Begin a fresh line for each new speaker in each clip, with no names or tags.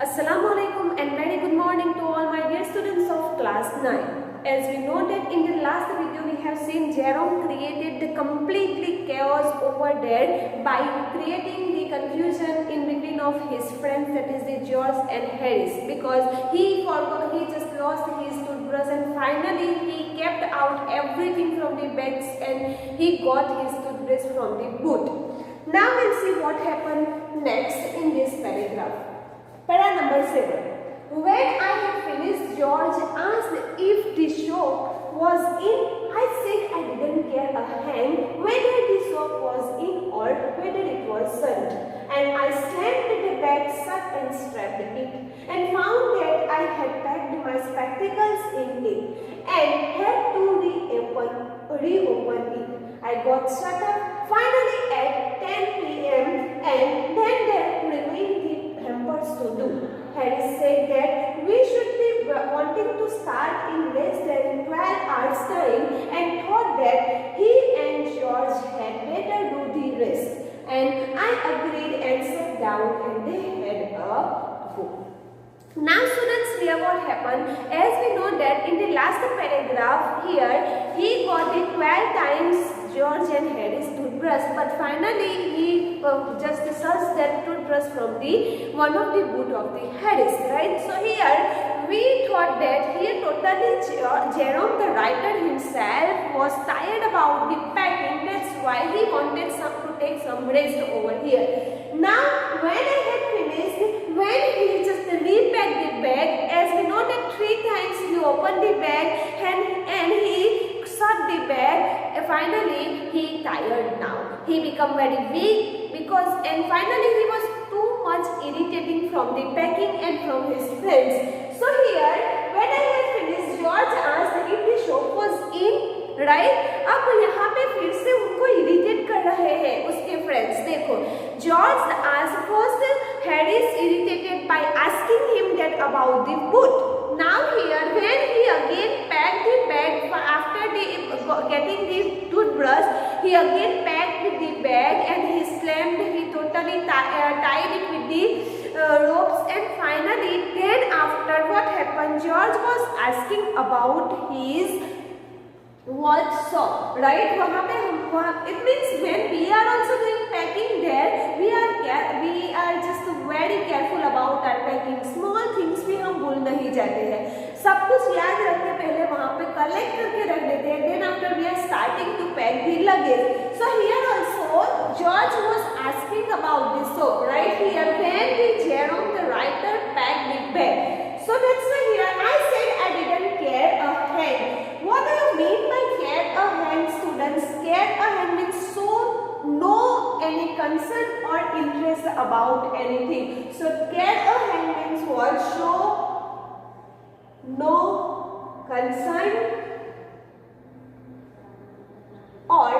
Assalamualaikum and very good morning to all my dear students of class 9. As we know that in the last video we have seen Jerome created the completely chaos over there by creating the confusion in between of his friends, that is the George and Harris, because he just lost his toothbrush and finally he kept out everything from the bags and he got his toothbrush from the boot. Now we'll see what happened next in this paragraph. Para number 7. When I had finished, George asked if the soap was in. I said I didn't care a hang whether the soap was in or whether it wasn't. And I slammed the bag shut and strapped it and found that I had packed my spectacles in it and had to reopen it. I got shut up finally at 10 p.m. and then there remained the hampers to do. Harris said that we should be wanting to start in less than 12 hours time and thought that he and George had better do the rest. And I agreed and sat down and they had a book. Now students, here what happened, as we know that in the last paragraph here, he got the 12 times George and Harris toothbrush, but finally he just searched that toothbrush from the one of the boot of the Harris, right? So here we thought that here totally Jerome the writer himself was tired about the packing, that's why he wanted to take some rest over here. Now when I had finished, when he just repacked the bag, as we know that 3 times he opened the bag and he shut the bag. Finally he tired now. He become very weak and finally he was too much irritating from the packing and from his friends. So here when I had finished, George asked if the soap was in. Right अब यहाँ पे फिर से उनको irritate कर रहे हैं उसके फ्रेंड्स. देखो, जॉर्ज आज first Harris irritated by asking him that about the boot. Now here when he again packed the bag after getting the toothbrush, he again packed the bag and he totally tied it with the ropes, and finally then after what happened, George was asking about his what soap, right? It means when we are also doing packing there, we are just very careful about our packing. Small things भी हम भूल नहीं जाते हैं, सब कुछ याद रख के पहले वहाँ पे कलेक्ट करके रख देते हैं. Then after we are starting to pack the luggage. So here also George was asking about the soap, right? Here when the Jerome the writer packed the bag. So that's why here I said I didn't care a hang. What do you mean by care a hang, students? Care a hang means show no any concern or interest about anything. So care a hang means what? Show no concern or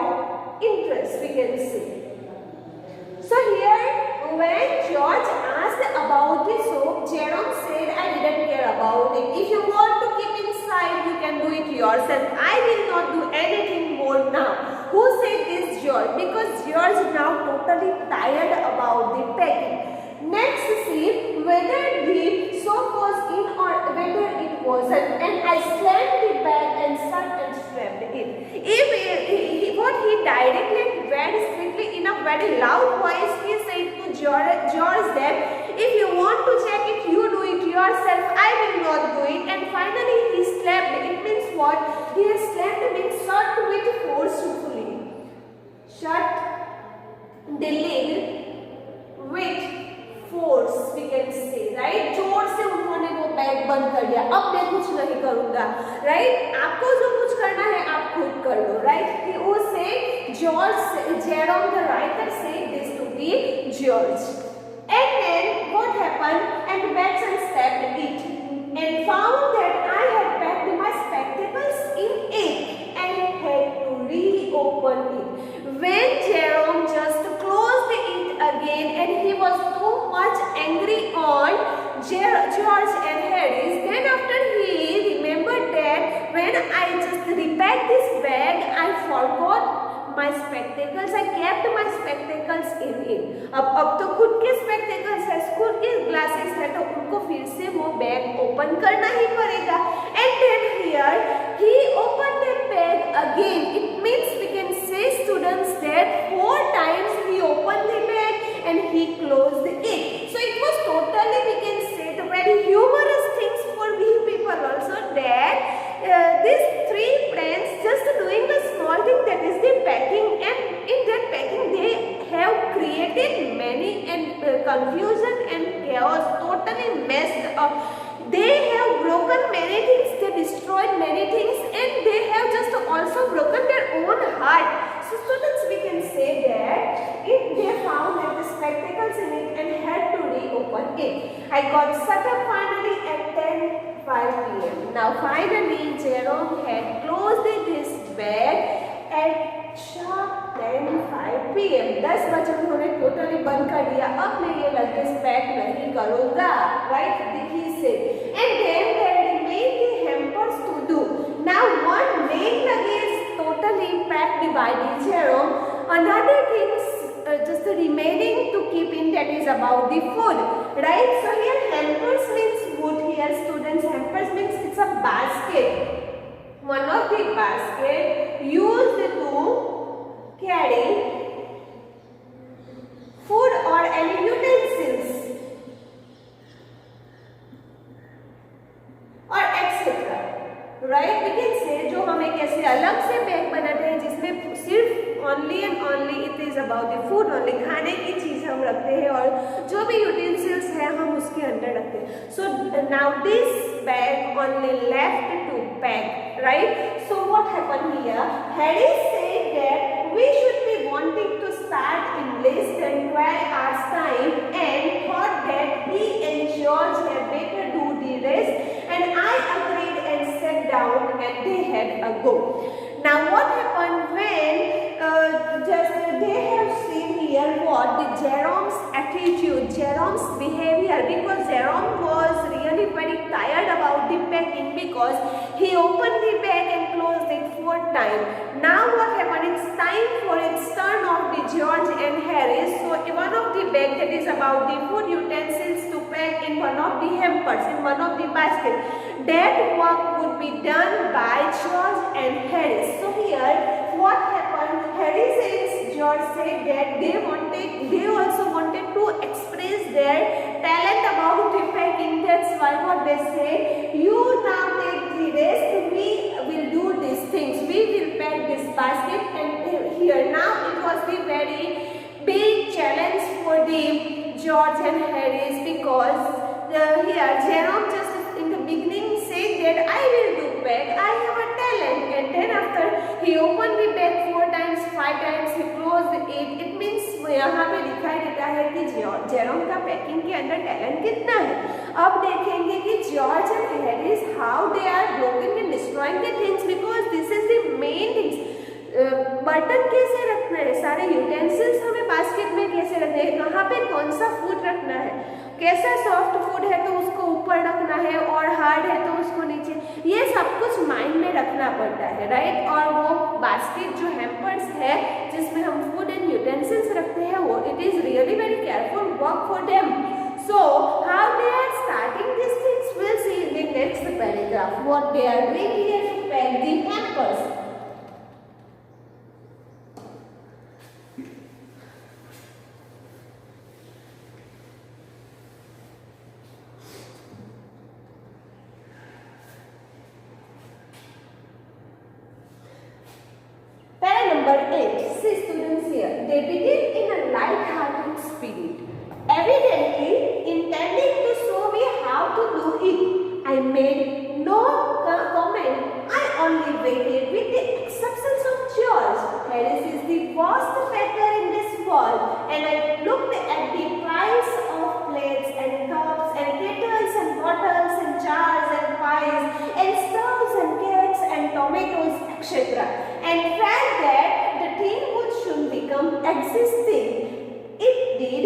interest, we can say. So here when George asked about the soap, Jerome said I didn't care about it. If you want to keep inside, you can do it yourself. I will not do anything more now. Who said this? George, because George now totally tired about the packing. Next, see whether the soap was in or whether it wasn't, and I slammed the bag and shut and strapped it. What he directly, very strictly, in a very loud voice, he said to George that if you want to check it, you do it yourself. I will not do it. And finally, he slapped. It means what? He has slapped means shut with forcefully. Shut the lid with force, we can say, right? जोर से उन्होंने वो bag बंद कर दिया. अब मैं कुछ नहीं करूँगा, right? आपको जो कुछ करना है आप खुद कर लो, right? वो से Jerome the writer said this to the George. And then what happened? And bags and stabbed it and found that I had packed my spectacles in it and had to reopen it. When Jerome just closed it again and he was too much angry on George and Harris, then after he remembered that when I just repacked this bag, I forgot my spectacles. I kept my spectacles in it. अब तो खुद के spectacles है, खुद के glasses है, तो उनको फिर से वो बैग ओपन करना ही पड़ेगा. And then here he opened the bag again. It means we can say students that 4 times he opened the bag and he closed it. So it was totally, we can say, the very humorous things for we people also, that these 3 friends just doing a small thing, that is the packing, and in that packing they have created many and confusion and chaos, totally messed up. They have broken many things, they destroyed many things, and they have just also broken their own heart. So students, we can say that if they found that the spectacles in it and had to reopen it. I got shut up finally at 10:05 p.m. Now finally Jerome had closed his bag at sharp 10:05 p.m. 10 बजे उन्होंने totally बंद कर दिया. अब मैं ये luggage pack नहीं करूँगा, राइट? देखिए से. And then there remain the hampers to do. Now one main luggage totally packed by the Jerome. Another things just remaining to keep in, that is about the food, right? So here hampers means food. Here students, hampers means it's a basket. One of the basket used to carry food or any utensils or etc. Right? We can say जो हम एक ऐसे अलग से bag बनाते हैं जिसमें सिर्फ only and only it is about the food only, खाने की चीज हम रखते हैं और जो भी utensils है हम उसके अंदर रखते हैं. So now this bag only left to pack, right? So what happened here? Harry said that we should be wanting to start in less than 12 hours time, and thought that he and George had better do the rest, and I agreed and sat down and they had a go. Now what happened when just they have seen here what the Jerome's attitude, Jerome's behavior, because Jerome was really very tired about the packing because he opened the bag and closed it 4 times. Now what happened? It's time for its turn of the George and Harry. So one of the bag, that is about the food utensils, to pack in one of the hampers, in one of the baskets. That work would be done by George and Harry. So here what happened? Harry says George said that they also wanted to express their talent about the packing. That's why what they say, you now take the rest, we will do these things, we will pack this basket. And here now it was the very big challenge for the George and Harry, because here Jerome just in the beginning said that I will do pack, I have a talent, and then after he opened the bag 4 times, 5 times, he closed it. It means यहाँ पे दिखाई देता है कि Jerome का packing के अंदर talent कितना है. अब देखेंगे कि George and Harris how they are broken and destroying the things, because this is the main things. बर्तन कैसे रखना है, सारे यूटेंसिल्स हमें बास्केट में कैसे रखना है, कहाँ पे कौन सा फूड रखना है, कैसा सॉफ्ट फूड है तो उसको ऊपर रखना है और हार्ड है तो उसको नीचे, ये सब कुछ माइंड में रखना पड़ता है, राइट? और वो बास्केट जो हैम्पर्स है जिसमें हम फूड एंड यूटेंसिल्स रखते हैं, वो it is really very careful work for them. So how they are starting this things, will see in the next paragraph what they are doing here to pack the hampers. Number 8. See students here. They begin in a light-hearted spirit, evidently intending to show me how to do it. I made no comment. I only waited, with the exceptions of George. Harris is the worst packer in this world, and I looked at the piles of plates and cups and kettles and bottles and jars and pies and stoves and cakes and tomatoes, etc., and felt that the thing would soon become existing. It did.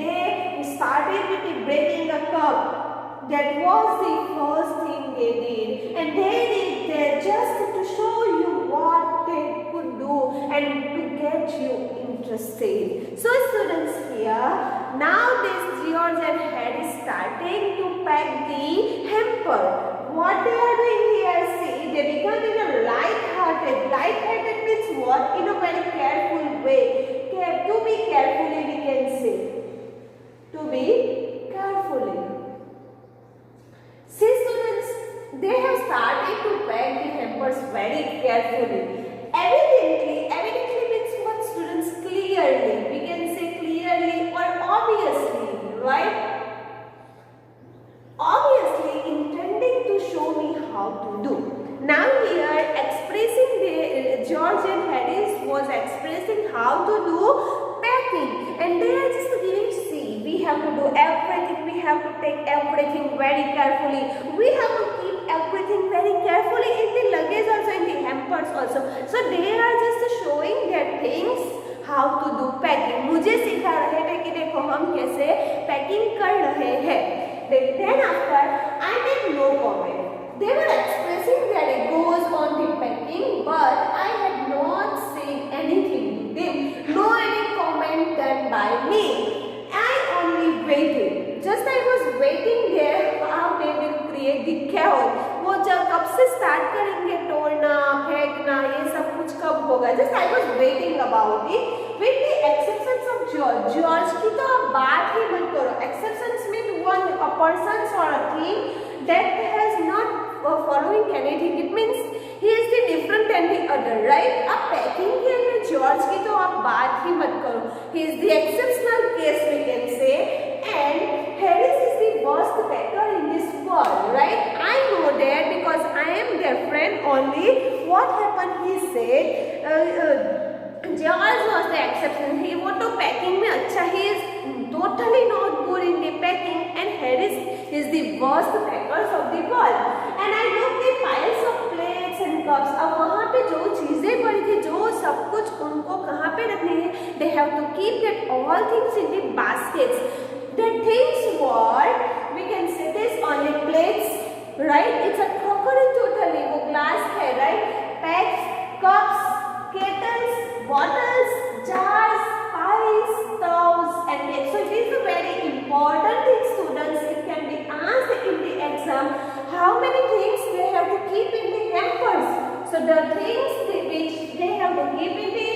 They started with breaking a cup. That was the first thing they did, and they did that just to show you what they could do and to get you interested. So students, here now this George and hamper. What they are doing here, see, they become in a light-hearted. Light-hearted means what? In a very careful way. To be carefully, we can say. To be carefully. See students, they have started to pack the hampers very carefully. Evidently means what students? Clearly. We can say clearly or obviously, right? Obviously intending to show me how to do. Now here expressing George and Harris was expressing how to do packing, and they are just giving, see, we have to do everything, we have to take everything very carefully, we have to keep everything very carefully in the luggage also, in the hampers also. So they are just showing their things how to do packing. मुझे सिखा रहे थे कि देखो हम कैसे packing कर रहे हैं. Then after, I made no comment. They were expressing their egos on the packing, but I had not said anything to them. No any comment done by me. I only waited. Just I was waiting there how they will create the chaos. वो जब कब से start करेंगे तोड़ना, फेंकना, ये सब कुछ कब होगा? Just I was waiting about it. With the exceptions of George. George की तो आप बात ही मत करो. Exceptions mean a person or a thing that has not following anything. It means he is the different than the other, right? अब packing के अंदर George की तो आप बात ही मत करो. He is the exceptional case, we can say, and Harris is the worst packer in this world, right? I know that because I am their friend only. What happened? He said. George was the exception. He वो तो packing में अच्छा. He is totally not good in the packing, and Harris is the worst packers of the world. And I look the piles of plates and cups. अब वहाँ पे जो चीजें पड़ी थी, जो सब कुछ उनको कहाँ पे रखनी है? They have to keep that all things in the baskets. The things what we can say this only plates, right? It's a crockery totally. वो glass है, right? Packs, cups, kettles, bottles, jars, pies, towels, and plates. So it is a very important thing, students. It can be asked in the exam. How many things they have to keep in the hampers? So the things which they have to keep in the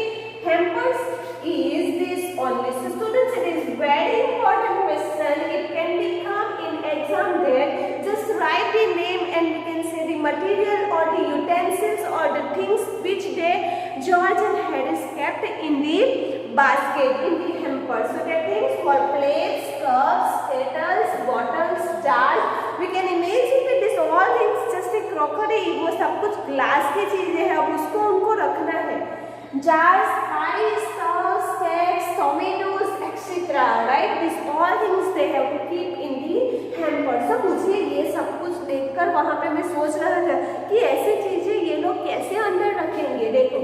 hampers is this only. So students, it is very important question. It can become in exam there. Just write the name and we can say the material or the utensils or the things which they George and Harris kept in the basket, in the hamper. So the things for plates, cups, kettles, bottles, jars. We can imagine that this all things just a crockery. वो सब कुछ glass की चीजें हैं. अब उसको उनको रखना है. Jars, pies, towels, cakes, tomatoes, etc. Right? These all things they have to keep in the hamper. So मुझे ये सब कुछ देखकर वहाँ पे मैं सोच रहा था कि ऐसी चीजें ये लोग कैसे अंदर रखेंगे. देखो,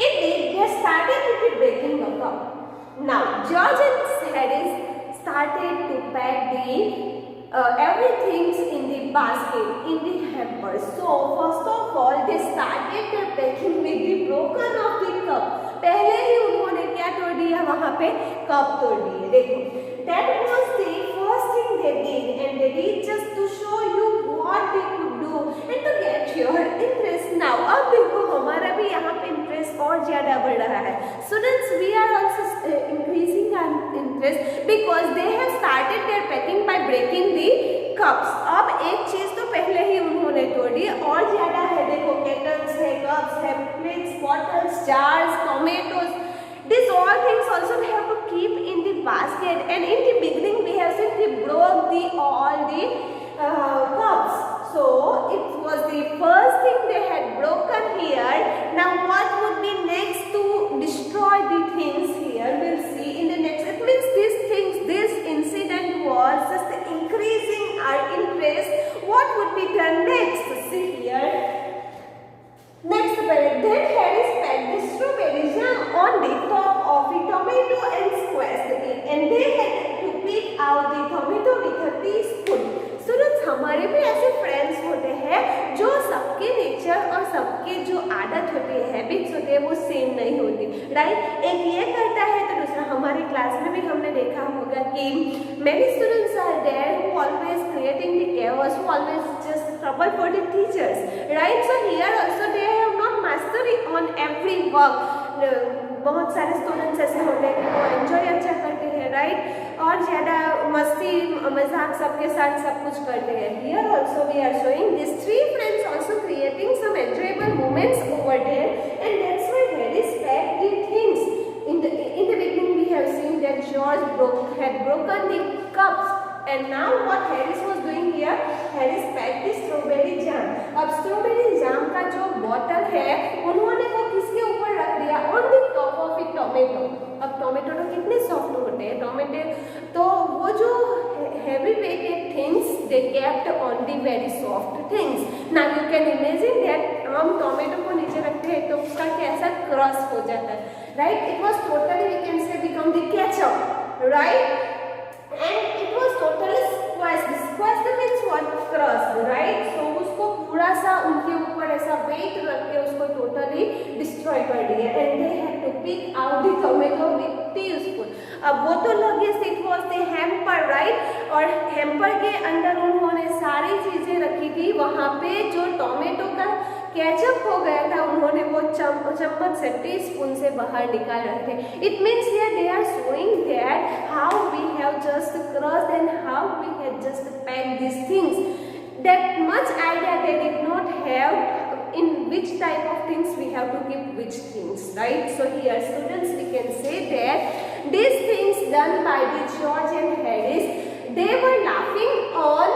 indeed they started with breaking the cup. Now George and Harris started to pack the everything in the basket, in the hamper. So first of all they started their packing with the broken of the cup. पहले ही उन्होंने क्या तोड़ दिया? वहाँ पे cup तोड़ दिए. देखो, that was the first thing they did, and they did just to show you what they could do and to get your interest. Now अब देखो हमारा भी यहाँ पे interest और ज़्यादा बढ़ रहा है. Students, we are also increasing our interest because they have started their packing by breaking the cups. अब एक चीज तो पहले ही उन्होंने तोड़ दी, और ज़्यादा है. देखो, kettles है, cups है, plates, bottles, jars, tomatoes. These all things also they have to keep in the basket. And in the beginning we have said they broke all the cups. So it was the first thing they had broken here. Now what would be next to destroy the things here? We'll see in the next. It means these things, this incident was just increasing our interest. What would be done next? See here. Next period, then Harris packed the strawberry jam on the top of the tomato and squeezed it, and they had to pick out the tomato with a teaspoon. Students, हमारे भी ऐसे friends होते हैं जो सबके nature और सबके जो आदत होती है, हैबिट्स होते हैं, वो सेम नहीं होती, राइट? एक ये करता है तो दूसरा. हमारी क्लास में भी हमने देखा होगा कि many students are there who always creating the always just trouble for the teachers, right? So here also they have not mastery on every work. बहुत सारे स्टूडेंट्स ऐसे होते हैं कि वो एंजॉय अच्छा करते हैं, राइट, और ज़्यादा मस्ती मजाक सबके साथ सब कुछ करते हैं. Here also we are showing this three friends also creating some enjoyable moments over there, and that's why Harris packed the things. In the beginning we have seen that George had broken the cups, and now what Harris was doing here, Harris packed the strawberry jam. अब strawberry jam का जो bottle है उन्होंने वो किसके ऊपर रख दिया, on the top of a tomato. अब टोमेटो तो कितने सॉफ्ट होते हैं टोमेटो, तो वो जो heavy weighted things they kept on the very soft things. Now you can imagine that हम टोमेटो को नीचे रखते हैं तो उसका कैसा क्रश हो जाता है, right? It was totally, we can say, become the ketchup, right? And it was totally squashed. Squashed means what? Crushed, right? So उसको पूरा सा उनके ऊपर ऐसा weight रख के उसको totally destroy कर दिया. And they had to pick out the tomato with teaspoon. अब वो तो लगे it was the hamper, right? और hamper के अंदर उन्होंने सारी चीजें रखी थी. वहाँ पे जो टोमेटो का कैचअप हो गया था उन्होंने वो चम्मच से टीस्पून से बाहर निकाल रहे थे. It means here they are showing that how we have just crushed and how we have just packed this things. That much idea they did not have in which type of things we have to keep which things, right? So here students we can say that these things done by the George and Harris, they were laughing on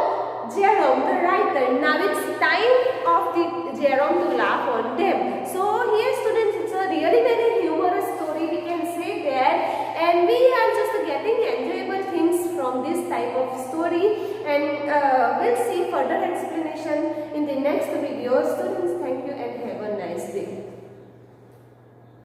Jerome the writer. Now it's time of the Jerome to laugh on them. So here students, it's a really very humorous story, we can say that, and we are just getting enjoyable things from this type of story, and we'll see further explanation in the next video. So